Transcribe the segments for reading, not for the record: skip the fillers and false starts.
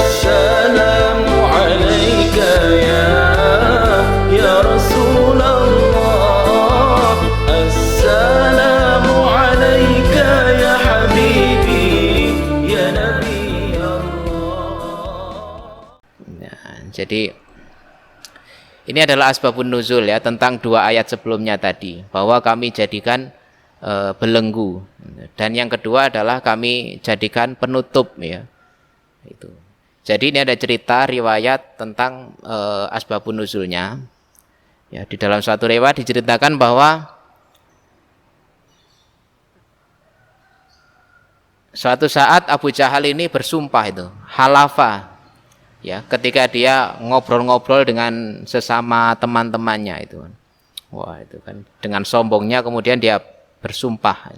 Assalamu alayka ya Rasulullah. Assalamu alayka ya habibi ya Nabi Allah. Nah, jadi ini adalah asbabun nuzul ya, tentang dua ayat sebelumnya tadi, bahwa kami jadikan belenggu, dan yang kedua adalah kami jadikan penutup ya. Itu. Jadi ini ada cerita riwayat tentang asbabun nuzulnya. Ya, di dalam suatu riwayat diceritakan bahwa suatu saat Abu Jahal ini bersumpah itu, halafa. Ya, ketika dia ngobrol-ngobrol dengan sesama teman-temannya itu. Wah, itu kan dengan sombongnya kemudian dia bersumpah.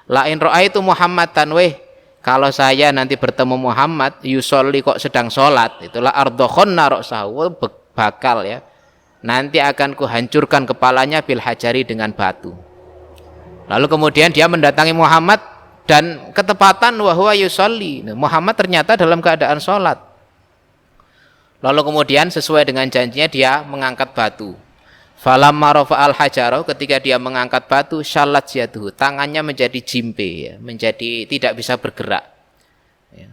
La in ra'aitu Muhammadan, weh, kalau saya nanti bertemu Muhammad yusolli kok sedang sholat, itulah ardokhonna ra'sahu, bakal ya. Nanti akan kuhancurkan kepalanya bil hajari dengan batu. Lalu kemudian dia mendatangi Muhammad dan ketepatan wahwa yusolli. Muhammad ternyata dalam keadaan sholat. Lalu kemudian sesuai dengan janjinya dia mengangkat batu. Falamma rafa'al hajaro, ketika dia mengangkat batu, syalat yaduhu, tangannya menjadi jimpe ya, menjadi tidak bisa bergerak. Ya.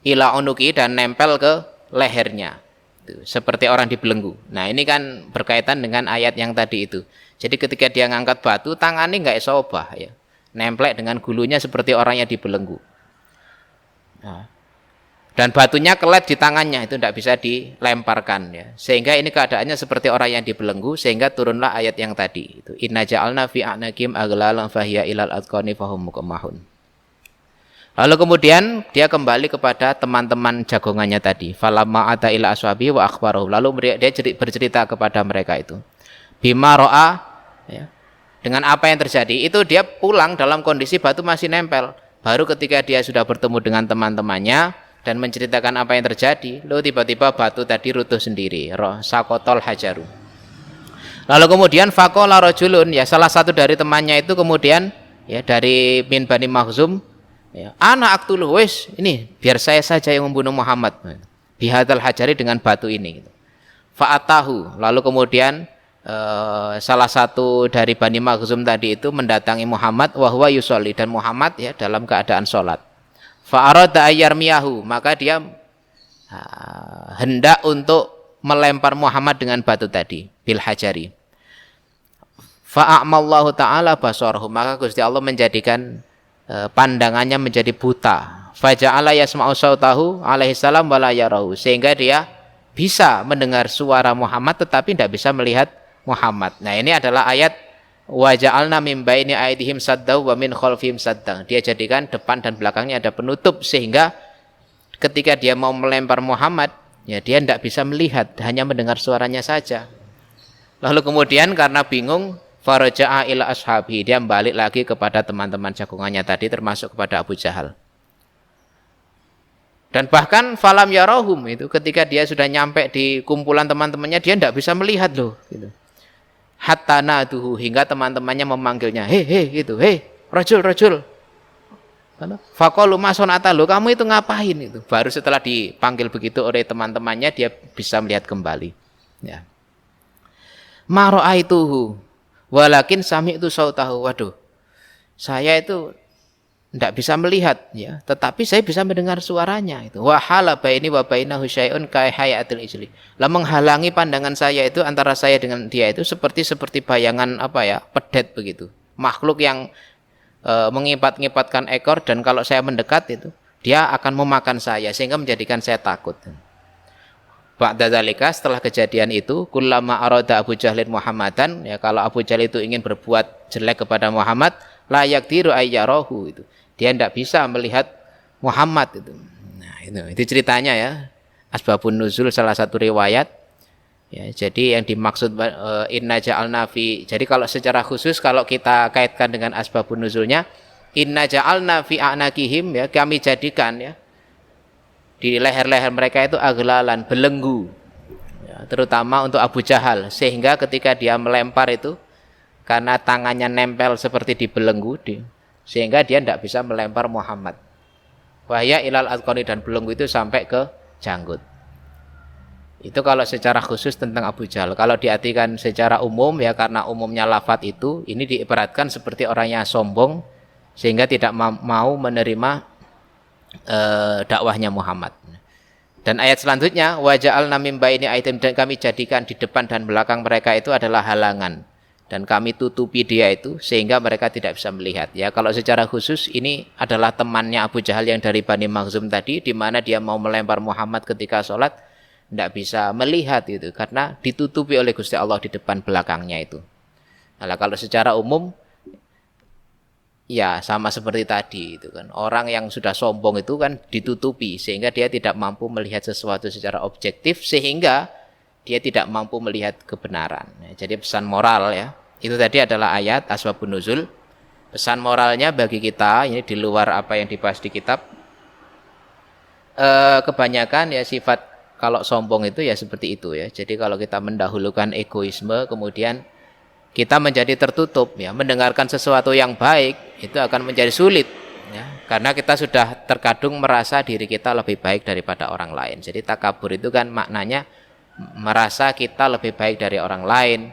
Ila unuki, dan nempel ke lehernya. Itu, seperti orang dibelenggu. Nah, ini kan berkaitan dengan ayat yang tadi itu. Jadi ketika dia ngangkat batu, tangannya enggak isobah ya. Nemplek dengan gulunya seperti orang yang dibelenggu. Nah, dan batunya kelet di tangannya, itu tidak bisa dilemparkan ya. Sehingga ini keadaannya seperti orang yang dibelenggu, sehingga turunlah ayat yang tadi itu, inna ja'alna fi a'naqim aghlalan fahiya ilal adqani fahum muqammahun. Lalu kemudian dia kembali kepada teman-teman jagongannya tadi, falamma ata ila ashabi wa akhbaruhum, lalu dia bercerita kepada mereka itu bima ra'a ya, dengan apa yang terjadi. Itu dia pulang dalam kondisi batu masih nempel. Baru ketika dia sudah bertemu dengan teman-temannya dan menceritakan apa yang terjadi, lalu tiba-tiba batu tadi runtuh sendiri, sakotol hajaru. Lalu kemudian faqala rajulun, ya salah satu dari temannya itu kemudian ya dari min Bani Makhzum, ya, ana aqtulu, wis ini biar saya saja yang membunuh Muhammad bihadzal hajari, dengan batu ini. Fa'atahu, lalu kemudian salah satu dari Bani Makhzum tadi itu mendatangi Muhammad wa huwa yusolli, dan Muhammad ya dalam keadaan sholat. Fa'arada ayyarmiyahu, maka dia hendak untuk melempar Muhammad dengan batu tadi, bil hajari. Fa'amallahu ta'ala basarahu, maka Gusti Allah menjadikan pandangannya menjadi buta. Faja'ala yasma'u sautahu alaihi salam wala yarahu, sehingga dia bisa mendengar suara Muhammad tetapi tidak bisa melihat Muhammad. Nah, ini adalah ayat wa ja'alna min baini aydihim saddaw wa min khalfihim saddaw. Dia jadikan depan dan belakangnya ada penutup, sehingga ketika dia mau melempar Muhammad, ya dia tidak bisa melihat, hanya mendengar suaranya saja. Lalu kemudian karena bingung, faraja'a ila ashabi, dia balik lagi kepada teman-teman jagongannya tadi, termasuk kepada Abu Jahal. Dan bahkan falam yarahum, itu ketika dia sudah nyampe di kumpulan teman-temannya, dia tidak bisa melihat loh gitu. Hatta naduhu, hingga teman-temannya memanggilnya, hei gitu, hei rajul. Faqalu ma sonata, lo kamu itu ngapain itu? Baru setelah dipanggil begitu oleh teman-temannya dia bisa melihat kembali. Ya. Ma ra'aituhu walakin sami'tu sautahu. Waduh, saya itu tidak bisa melihat ya, tetapi saya bisa mendengar suaranya itu. Wa hala baini wa bainahu syai'un ka hayatil ijli. Lah menghalangi pandangan saya itu, antara saya dengan dia itu seperti bayangan apa ya, pedet begitu. Makhluk yang mengipat-ngipatkan ekor, dan kalau saya mendekat itu dia akan memakan saya, sehingga menjadikan saya takut. Ba'da dzalika, setelah kejadian itu, kullama arada Abu Jahlin Muhammadan, ya kalau Abu Jahal itu ingin berbuat jelek kepada Muhammad, la yaqdiru ayyarahu, itu dia tidak bisa melihat Muhammad itu. Nah, itu ceritanya ya. Asbabun nuzul salah satu riwayat. Ya, jadi yang dimaksud inna ja'alna fi. Jadi kalau secara khusus kalau kita kaitkan dengan asbabun nuzulnya, inna ja'alna fi a'naqihim, ya kami jadikan ya di leher-leher mereka itu aghlalan, belenggu. Ya, terutama untuk Abu Jahal, sehingga ketika dia melempar itu karena tangannya nempel seperti dibelenggu, sehingga dia tidak bisa melempar Muhammad. Wahya ilal adqani, dan belenggu itu sampai ke janggut. Itu kalau secara khusus tentang Abu Jahal. Kalau diartikan secara umum ya, karena umumnya lafadz itu, ini diibaratkan seperti orangnya sombong sehingga tidak mau menerima dakwahnya Muhammad. Dan ayat selanjutnya, wa ja'alna min baini aydihim, dan kami jadikan di depan dan belakang mereka itu adalah halangan, dan kami tutupi dia itu sehingga mereka tidak bisa melihat. Ya, kalau secara khusus ini adalah temannya Abu Jahal yang dari Bani Makhzum tadi, di mana dia mau melempar Muhammad ketika sholat, tidak bisa melihat itu karena ditutupi oleh Gusti Allah di depan belakangnya itu. Nah, kalau secara umum ya sama seperti tadi itu kan. Orang yang sudah sombong itu kan ditutupi sehingga dia tidak mampu melihat sesuatu secara objektif, sehingga dia tidak mampu melihat kebenaran. Nah, jadi pesan moral ya. Itu tadi adalah ayat asbabun nuzul. Pesan moralnya bagi kita, ini di luar apa yang dibahas di kitab. Kebanyakan ya sifat kalau sombong itu ya seperti itu ya. Jadi kalau kita mendahulukan egoisme, kemudian kita menjadi tertutup ya, mendengarkan sesuatu yang baik itu akan menjadi sulit ya, karena kita sudah terkadung merasa diri kita lebih baik daripada orang lain. Jadi takabur itu kan maknanya merasa kita lebih baik dari orang lain,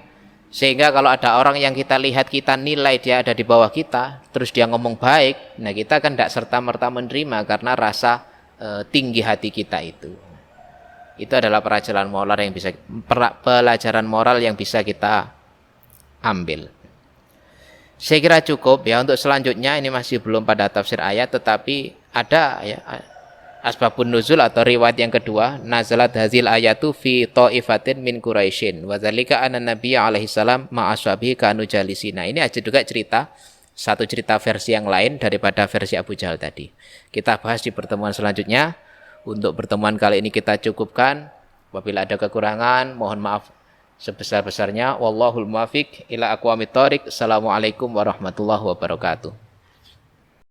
sehingga kalau ada orang yang kita lihat, kita nilai dia ada di bawah kita, terus dia ngomong baik, nah kita kan tidak serta-merta menerima karena rasa tinggi hati kita itu. Itu adalah pelajaran moral yang bisa kita ambil. Saya kira cukup ya untuk selanjutnya, ini masih belum pada tafsir ayat, tetapi ada ya asbabun nuzul atau riwayat yang kedua, nazalat hazil ayatu fi ta'ifatin min Quraisyin wa dzalika anna nabiyya alaihi salam ma ashabihi kanu jalisina. Ini aja juga satu cerita versi yang lain daripada versi Abu Jahal tadi. Kita bahas di pertemuan selanjutnya. Untuk pertemuan kali ini kita cukupkan. Apabila ada kekurangan, mohon maaf sebesar-besarnya. Wallahul muwaffiq ila aqwamit thoriq. Assalamualaikum warahmatullahi wabarakatuh.